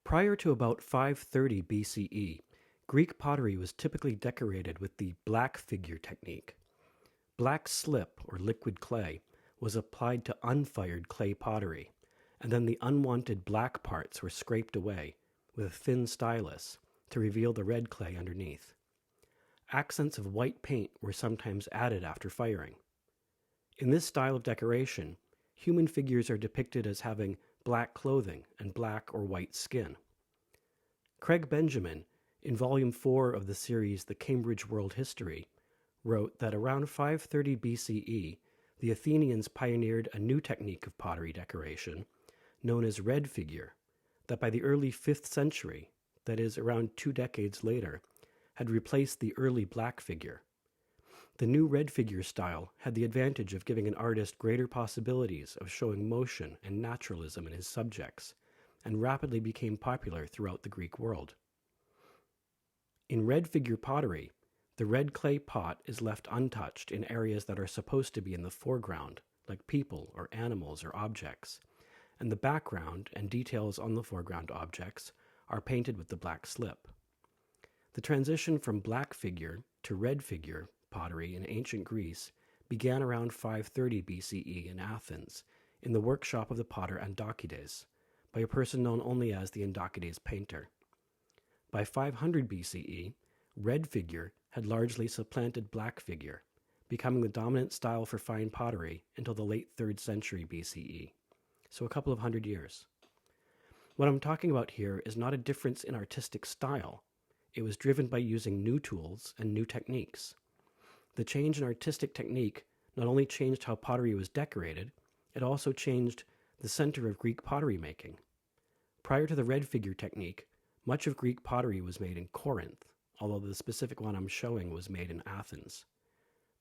Prior to about 530 BCE, Greek pottery was typically decorated with the black figure technique. Black slip, or liquid clay, was applied to unfired clay pottery, and then the unwanted black parts were scraped away with a thin stylus to reveal the red clay underneath. Accents of white paint were sometimes added after firing. In this style of decoration, human figures are depicted as having black clothing and black or white skin. Craig Benjamin, in Volume 4 of the series The Cambridge World History, wrote that around 530 BCE, the Athenians pioneered a new technique of pottery decoration known as red figure, that by the early 5th century, that is, around 2 decades later, had replaced the early black figure. The new red figure style had the advantage of giving an artist greater possibilities of showing motion and naturalism in his subjects, and rapidly became popular throughout the Greek world. In red figure pottery, the red clay pot is left untouched in areas that are supposed to be in the foreground, like people or animals or objects, and the background and details on the foreground objects are painted with the black slip. The transition from black figure to red figure pottery in ancient Greece began around 530 BCE in Athens, in the workshop of the potter Andokides, by a person known only as the Andokides painter. By 500 BCE, red figure had largely supplanted black figure, becoming the dominant style for fine pottery until the late 3rd century BCE, so a couple of hundred years. What I'm talking about here is not a difference in artistic style. It was driven by using new tools and new techniques. The change in artistic technique not only changed how pottery was decorated, it also changed the center of Greek pottery making. Prior to the red figure technique, much of Greek pottery was made in Corinth, although the specific one I'm showing was made in Athens.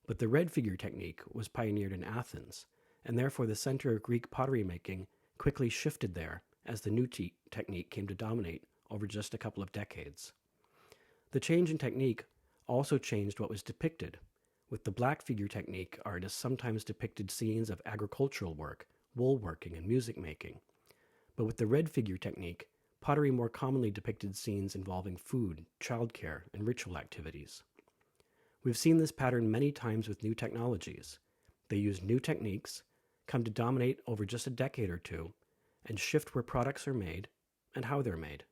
But the red figure technique was pioneered in Athens, and therefore the center of Greek pottery making quickly shifted there as the new technique came to dominate over just a couple of decades. The change in technique also changed what was depicted. With the black figure technique, artists sometimes depicted scenes of agricultural work, woolworking, and music making. But with the red figure technique, pottery more commonly depicted scenes involving food, childcare, and ritual activities. We've seen this pattern many times with new technologies. They use new techniques, come to dominate over just a decade or two, and shift where products are made and how they're made.